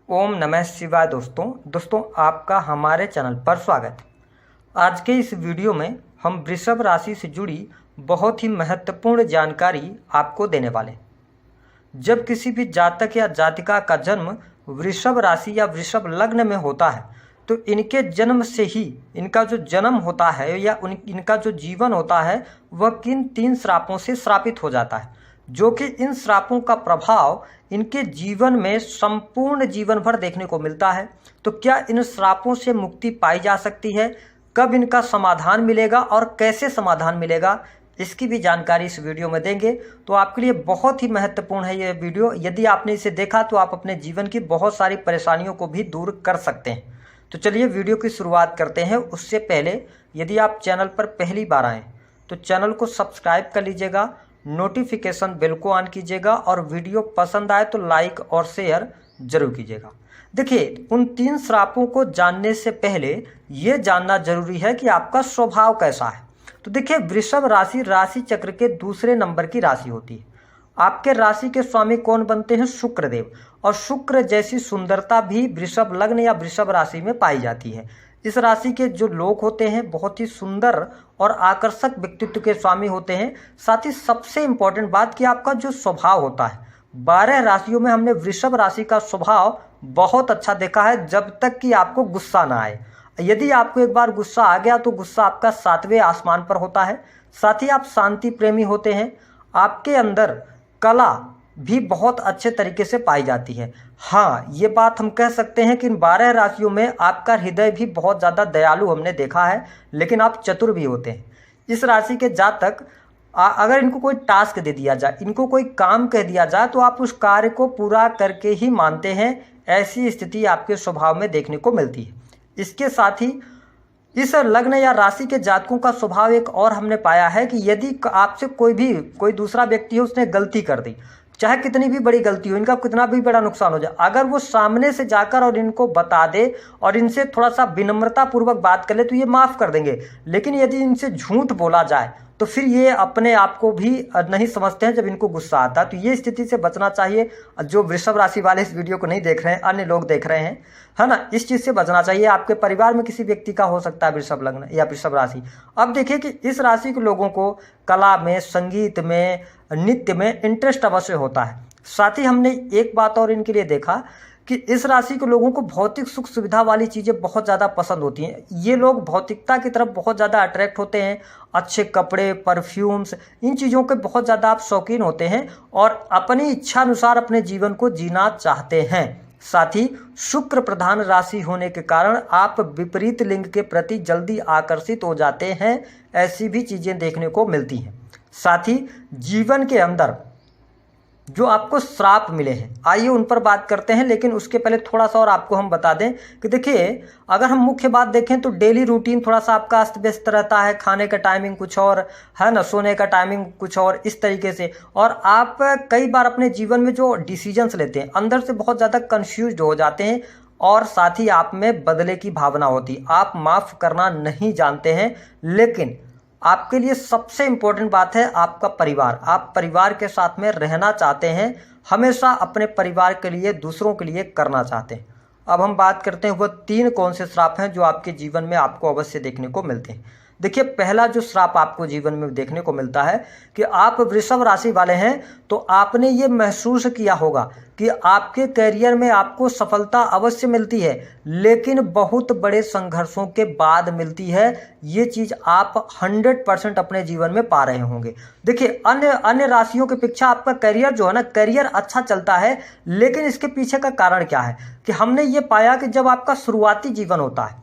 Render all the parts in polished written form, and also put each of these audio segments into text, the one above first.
ओम नमः शिवाय। दोस्तों आपका हमारे चैनल पर स्वागत है। आज के इस वीडियो में हम वृषभ राशि से जुड़ी बहुत ही महत्वपूर्ण जानकारी आपको देने वाले हैं। जब किसी भी जातक या जातिका का जन्म वृषभ राशि या वृषभ लग्न में होता है तो इनके जन्म से ही इनका जो जन्म होता है या इनका जो जीवन होता है वह किन 3 श्रापों से श्रापित हो जाता है, जो कि इन श्रापों का प्रभाव इनके जीवन में संपूर्ण जीवन भर देखने को मिलता है। तो क्या इन श्रापों से मुक्ति पाई जा सकती है, कब इनका समाधान मिलेगा और कैसे समाधान मिलेगा, इसकी भी जानकारी इस वीडियो में देंगे। तो आपके लिए बहुत ही महत्वपूर्ण है ये वीडियो। यदि आपने इसे देखा तो आप अपने जीवन की बहुत सारी परेशानियों को भी दूर कर सकते हैं। तो चलिए वीडियो की शुरुआत करते हैं। उससे पहले यदि आप चैनल पर पहली बार आएँ तो चैनल को सब्सक्राइब कर लीजिएगा, नोटिफिकेशन बेल को ऑन कीजिएगा और वीडियो पसंद आए तो लाइक और शेयर जरूर कीजिएगा। देखिए, उन 3 श्रापों को जानने से पहले ये जानना जरूरी है कि आपका स्वभाव कैसा है। तो देखिए, वृषभ राशि राशि चक्र के दूसरे नंबर की राशि होती है। आपके राशि के स्वामी कौन बनते हैं? शुक्रदेव। और शुक्र जैसी सुंदरता भी वृषभ लग्न या वृषभ राशि में पाई जाती है। इस राशि के जो लोग होते हैं बहुत ही सुंदर और आकर्षक व्यक्तित्व के स्वामी होते हैं। साथ ही सबसे इम्पोर्टेंट बात कि आपका जो स्वभाव होता है, 12 राशियों में हमने वृषभ राशि का स्वभाव बहुत अच्छा देखा है, जब तक कि आपको गुस्सा ना आए। यदि आपको एक बार गुस्सा आ गया तो गुस्सा आपका 7वें आसमान पर होता है। साथ ही आप शांति प्रेमी होते हैं। आपके अंदर कला भी बहुत अच्छे तरीके से पाई जाती है। हाँ, ये बात हम कह सकते हैं कि इन 12 राशियों में आपका हृदय भी बहुत ज़्यादा दयालु हमने देखा है, लेकिन आप चतुर भी होते हैं। इस राशि के जातक अगर इनको कोई टास्क दे दिया जाए, इनको कोई काम कह दिया जाए तो आप उस कार्य को पूरा करके ही मानते हैं। ऐसी स्थिति आपके स्वभाव में देखने को मिलती है। इसके साथ ही इस लग्न या राशि के जातकों का स्वभाव एक और हमने पाया है कि यदि आपसे कोई दूसरा व्यक्ति हो, उसने गलती कर दी, चाहे कितनी भी बड़ी गलती हो, इनका कितना भी बड़ा नुकसान हो जाए, अगर वो सामने से जाकर और इनको बता दे और इनसे थोड़ा सा विनम्रता पूर्वक बात कर ले तो ये माफ़ कर देंगे। लेकिन यदि इनसे झूठ बोला जाए तो फिर ये अपने आप को भी नहीं समझते हैं जब इनको गुस्सा आता है। तो ये स्थिति से बचना चाहिए। जो वृषभ राशि वाले इस वीडियो को नहीं देख रहे हैं, अन्य लोग देख रहे हैं, है ना, इस चीज़ से बचना चाहिए। आपके परिवार में किसी व्यक्ति का हो सकता है वृषभ लग्न या वृषभ राशि। अब देखिए कि इस राशि के लोगों को कला में, संगीत में, नृत्य में इंटरेस्ट अवश्य होता है। साथ ही हमने एक बात और इनके लिए देखा कि इस राशि के लोगों को भौतिक सुख सुविधा वाली चीज़ें बहुत ज़्यादा पसंद होती हैं। ये लोग भौतिकता की तरफ बहुत ज़्यादा अट्रैक्ट होते हैं। अच्छे कपड़े, परफ्यूम्स, इन चीज़ों के बहुत ज़्यादा आप शौकीन होते हैं और अपनी इच्छा अनुसार अपने जीवन को जीना चाहते हैं। साथ ही शुक्र प्रधान राशि होने के कारण आप विपरीत लिंग के प्रति जल्दी आकर्षित हो जाते हैं। ऐसी भी चीज़ें देखने को मिलती हैं। साथ ही जीवन के अंदर जो आपको श्राप मिले हैं, आइए उन पर बात करते हैं। लेकिन उसके पहले थोड़ा सा और आपको हम बता दें कि देखिए, अगर हम मुख्य बात देखें तो डेली रूटीन थोड़ा सा आपका अस्त व्यस्त रहता है। खाने का टाइमिंग कुछ और है ना, सोने का टाइमिंग कुछ और, इस तरीके से। और आप कई बार अपने जीवन में जो डिसीजंस लेते हैं अंदर से बहुत ज़्यादा कन्फ्यूज हो जाते हैं और साथ ही आप में बदले की भावना होती है। आप माफ़ करना नहीं जानते हैं। लेकिन आपके लिए सबसे इम्पोर्टेंट बात है आपका परिवार। आप परिवार के साथ में रहना चाहते हैं, हमेशा अपने परिवार के लिए, दूसरों के लिए करना चाहते हैं। अब हम बात करते हैं वह 3 कौन से श्राप हैं जो आपके जीवन में आपको अवश्य देखने को मिलते हैं। देखिए, पहला जो श्राप आपको जीवन में देखने को मिलता है कि आप वृषभ राशि वाले हैं तो आपने ये महसूस किया होगा कि आपके करियर में आपको सफलता अवश्य मिलती है, लेकिन बहुत बड़े संघर्षों के बाद मिलती है। ये चीज़ आप 100% अपने जीवन में पा रहे होंगे। देखिए, अन्य राशियों की अपेक्षा आपका करियर जो है ना, करियर अच्छा चलता है। लेकिन इसके पीछे का कारण क्या है कि हमने ये पाया कि जब आपका शुरुआती जीवन होता है,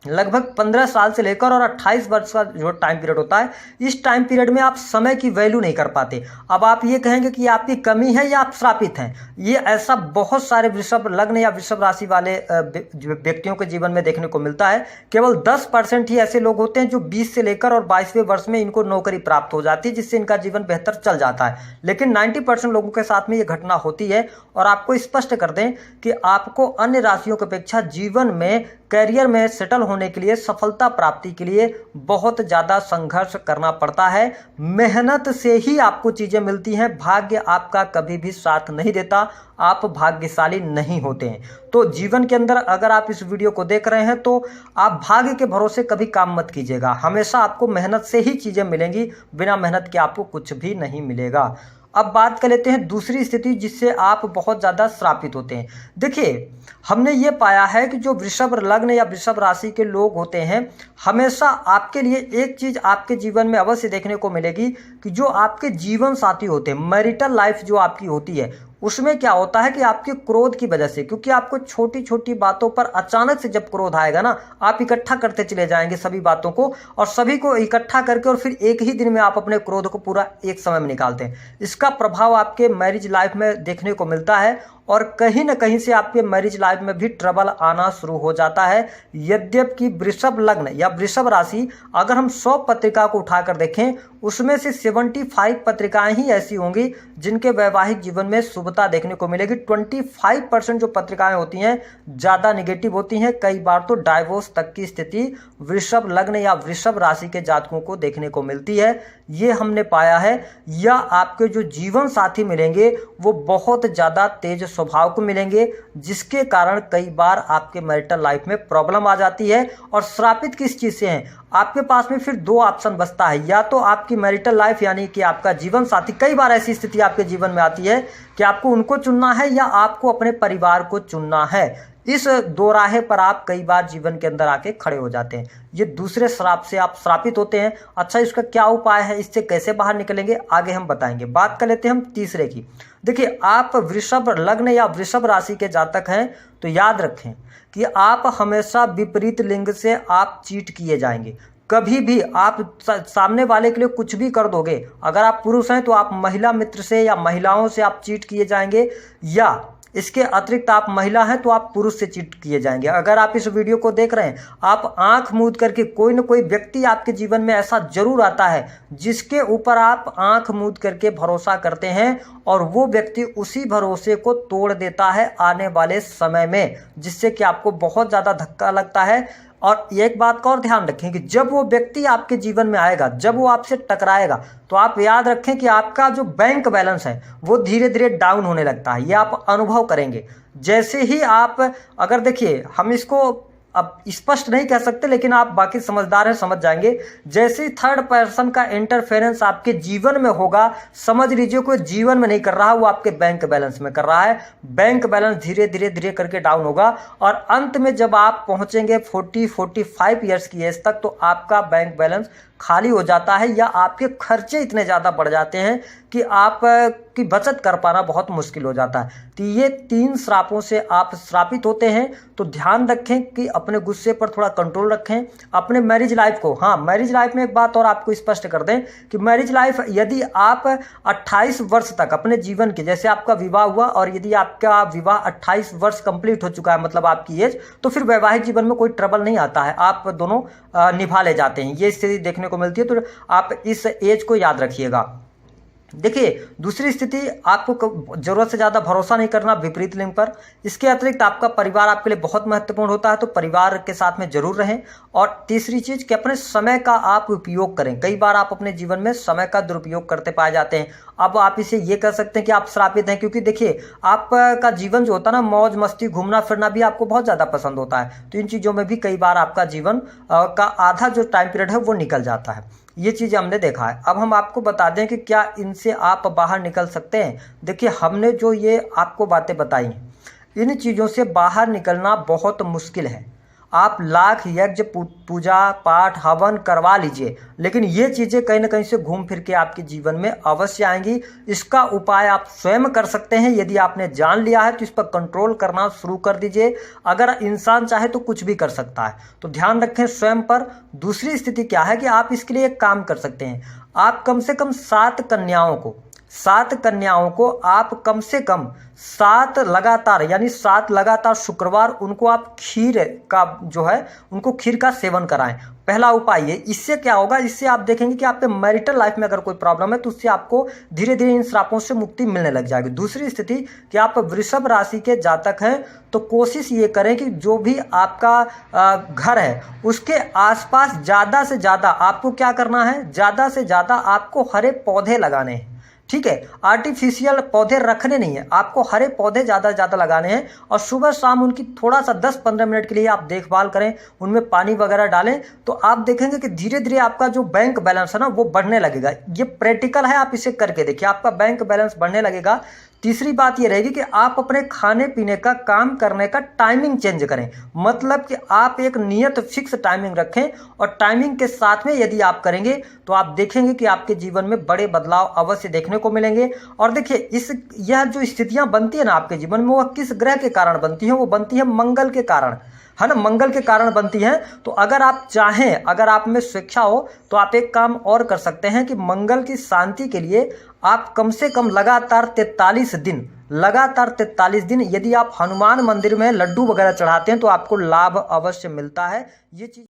लगभग 15 साल से लेकर और 28 वर्ष का जो टाइम पीरियड होता है, इस टाइम पीरियड में आप समय की वैल्यू नहीं कर पाते। अब आप ये कहेंगे कि आपकी कमी है या आप श्रापित हैं। ये ऐसा बहुत सारे वृषभ लग्न या वृषभ राशि वाले व्यक्तियों के जीवन में देखने को मिलता है। केवल 10% ही ऐसे लोग होते हैं जो 20 से लेकर और 22वें वर्ष में इनको नौकरी प्राप्त हो जाती है, जिससे इनका जीवन बेहतर चल जाता है। लेकिन 90% लोगों के साथ में ये घटना होती है। और आपको स्पष्ट कर दें कि आपको अन्य राशियों की अपेक्षा जीवन में करियर में सेटल होने के लिए, सफलता प्राप्ति के लिए बहुत ज़्यादा संघर्ष करना पड़ता है। मेहनत से ही आपको चीज़ें मिलती हैं। भाग्य आपका कभी भी साथ नहीं देता, आप भाग्यशाली नहीं होते हैं। तो जीवन के अंदर अगर आप इस वीडियो को देख रहे हैं तो आप भाग्य के भरोसे कभी काम मत कीजिएगा। हमेशा आपको मेहनत से ही चीज़ें मिलेंगी, बिना मेहनत के आपको कुछ भी नहीं मिलेगा। अब बात कर लेते हैं दूसरी स्थिति जिससे आप बहुत ज़्यादा श्रापित होते हैं। देखिए, हमने ये पाया है कि जो वृषभ लग्न या वृषभ राशि के लोग होते हैं, हमेशा आपके लिए एक चीज़ आपके जीवन में अवश्य देखने को मिलेगी कि जो आपके जीवन साथी होते हैं, मैरिटल लाइफ जो आपकी होती है, उसमें क्या होता है कि आपके क्रोध की वजह से, क्योंकि आपको छोटी छोटी बातों पर अचानक से जब क्रोध आएगा ना, आप इकट्ठा करते चले जाएंगे सभी बातों को, और सभी को इकट्ठा करके और फिर एक ही दिन में आप अपने क्रोध को पूरा एक समय में निकालते हैं। इसका प्रभाव आपके मैरिज लाइफ में देखने को मिलता है और कहीं ना कहीं से आपके मैरिज लाइफ में भी ट्रबल आना शुरू हो जाता है। यद्यपि वृषभ लग्न या वृषभ राशि, अगर हम 100 पत्रिका को उठाकर देखें, उसमें से 75 पत्रिकाएं ही ऐसी होंगी जिनके वैवाहिक जीवन में शुभता देखने को मिलेगी। 25% जो पत्रिकाएं होती हैं ज़्यादा निगेटिव होती हैं। कई बार तो डाइवोर्स तक की स्थिति वृषभ लग्न या वृषभ राशि के जातकों को देखने को मिलती है। ये हमने पाया है। या आपके जो जीवन साथी मिलेंगे वो बहुत ज़्यादा तेज स्वभाव को मिलेंगे, जिसके कारण कई बार आपके मैरिटल लाइफ में प्रॉब्लम आ जाती है। और श्रापित किस चीज़ से हैं? आपके पास में फिर दो ऑप्शन बचता है, या तो आपकी मैरिटल लाइफ यानी कि आपका जीवन साथी। कई बार ऐसी स्थिति आपके जीवन में आती है कि आपको उनको चुनना है या आपको अपने परिवार को चुनना है। इस दो राहे पर आप कई बार जीवन के अंदर आके खड़े हो जाते हैं। ये दूसरे श्राप से आप श्रापित होते हैं। अच्छा, इसका क्या उपाय है, इससे कैसे बाहर निकलेंगे, आगे हम बताएंगे। बात कर लेते हैं हम तीसरे की। देखिए, आप वृषभ लग्न या वृषभ राशि के जातक हैं तो याद रखें कि आप हमेशा विपरीत लिंग से आप चीट किए जाएंगे। कभी भी आप सामने वाले के लिए कुछ भी कर दोगे, अगर आप पुरुष हैं तो आप महिला मित्र से या महिलाओं से आप चीट किए जाएंगे, या इसके अतिरिक्त आप महिला हैं तो आप पुरुष से चीट किए जाएंगे। अगर आप इस वीडियो को देख रहे हैं, आप आंख मूंद करके, कोई न कोई व्यक्ति आपके जीवन में ऐसा जरूर आता है जिसके ऊपर आप आंख मूंद करके भरोसा करते हैं, और वो व्यक्ति उसी भरोसे को तोड़ देता है आने वाले समय में, जिससे कि आपको बहुत ज़्यादा धक्का लगता है। और एक बात का और ध्यान रखें कि जब वो व्यक्ति आपके जीवन में आएगा, जब वो आपसे टकराएगा, तो आप याद रखें कि आपका जो बैंक बैलेंस है वो धीरे धीरे डाउन होने लगता है। ये आप अनुभव करेंगे। जैसे ही आप, अगर देखिए, हम इसको अब स्पष्ट नहीं कह सकते, लेकिन आप बाकी समझदार हैं, समझ जाएंगे। जैसे ही थर्ड पर्सन का इंटरफेरेंस आपके जीवन में होगा, समझ लीजिए कोई जीवन में नहीं कर रहा, वो आपके बैंक बैलेंस में कर रहा है। बैंक बैलेंस धीरे धीरे धीरे करके डाउन होगा, और अंत में जब आप पहुंचेंगे 40-45 ईयर्स की एज तक, तो आपका बैंक बैलेंस खाली हो जाता है, या आपके खर्चे इतने ज़्यादा बढ़ जाते हैं कि आप की बचत कर पाना बहुत मुश्किल हो जाता है। तो ये 3 श्रापों से आप श्रापित होते हैं। तो ध्यान रखें कि अपने गुस्से पर थोड़ा कंट्रोल रखें। अपने मैरिज लाइफ को, हाँ, मैरिज लाइफ में एक बात और आपको स्पष्ट कर दें कि मैरिज लाइफ, यदि आप 28 वर्ष तक अपने जीवन के, जैसे आपका विवाह हुआ और यदि आपका विवाह 28 वर्ष कंप्लीट हो चुका है, मतलब आपकी एज, तो फिर वैवाहिक जीवन में कोई ट्रबल नहीं आता है, आप दोनों निभा ले जाते हैं। ये स्थिति देखने को मिलती है। तो आप इस एज को याद रखिएगा। देखिए, दूसरी स्थिति, आपको जरूरत से ज़्यादा भरोसा नहीं करना विपरीत लिंग पर। इसके अतिरिक्त आपका परिवार आपके लिए बहुत महत्वपूर्ण होता है, तो परिवार के साथ में जरूर रहें। और तीसरी चीज़ कि अपने समय का आप उपयोग करें। कई बार आप अपने जीवन में समय का दुरुपयोग करते पाए जाते हैं। अब आप इसे ये कह सकते हैं कि आप श्रापित हैं, क्योंकि देखिए, आपका जीवन जो होता है ना, मौज मस्ती, घूमना फिरना भी आपको बहुत ज़्यादा पसंद होता है। तो इन चीज़ों में भी कई बार आपका जीवन का आधा जो टाइम पीरियड है वो निकल जाता है। ये चीज़ हमने देखा है। अब हम आपको बता दें कि क्या इनसे आप बाहर निकल सकते हैं। देखिए, हमने जो ये आपको बातें बताई हैं, इन चीज़ों से बाहर निकलना बहुत मुश्किल है। आप लाख यज्ञ पूजा पाठ हवन करवा लीजिए, लेकिन ये चीज़ें कहीं ना कहीं से घूम फिर के आपके जीवन में अवश्य आएंगी। इसका उपाय आप स्वयं कर सकते हैं। यदि आपने जान लिया है तो इस पर कंट्रोल करना शुरू कर दीजिए। अगर इंसान चाहे तो कुछ भी कर सकता है, तो ध्यान रखें स्वयं पर। दूसरी स्थिति क्या है कि आप इसके लिए एक काम कर सकते हैं। आप कम से कम 7 कन्याओं को 7 कन्याओं को आप कम से कम 7 लगातार यानी 7 लगातार शुक्रवार उनको आप खीर का जो है उनको खीर का सेवन कराएं। पहला उपाय ये, इससे क्या होगा, इससे आप देखेंगे कि आपके मैरिटल लाइफ में अगर कोई प्रॉब्लम है तो उससे आपको धीरे धीरे इन श्रापों से मुक्ति मिलने लग जाएगी। दूसरी स्थिति कि आप वृषभ राशि के जातक हैं तो कोशिश ये करें कि जो भी आपका घर है उसके आसपास ज़्यादा से ज़्यादा आपको क्या करना है, ज़्यादा से ज़्यादा आपको हरे पौधे लगाने हैं। ठीक है, आर्टिफिशियल पौधे रखने नहीं है, आपको हरे पौधे ज़्यादा से ज़्यादा लगाने हैं और सुबह शाम उनकी थोड़ा सा 10-15 मिनट के लिए आप देखभाल करें, उनमें पानी वगैरह डालें, तो आप देखेंगे कि धीरे धीरे आपका जो बैंक बैलेंस है ना वो बढ़ने लगेगा। ये प्रैक्टिकल है, आप इसे करके देखिए, आपका बैंक बैलेंस बढ़ने लगेगा। तीसरी बात ये रहेगी कि आप अपने खाने पीने का, काम करने का टाइमिंग चेंज करें, मतलब कि आप एक नियत फिक्स टाइमिंग रखें और टाइमिंग के साथ में यदि आप करेंगे तो आप देखेंगे कि आपके जीवन में बड़े बदलाव अवश्य देखने को मिलेंगे। और देखिए यह जो स्थितियां बनती है ना आपके जीवन में, वह किस ग्रह के कारण बनती हैं, वो बनती है मंगल के कारण, है ना, मंगल के कारण बनती हैं। तो अगर आप चाहें, अगर आप में स्वेच्छा हो तो आप एक काम और कर सकते हैं कि मंगल की शांति के लिए आप कम से कम लगातार 43 दिन यदि आप हनुमान मंदिर में लड्डू वगैरह चढ़ाते हैं तो आपको लाभ अवश्य मिलता है। ये चीज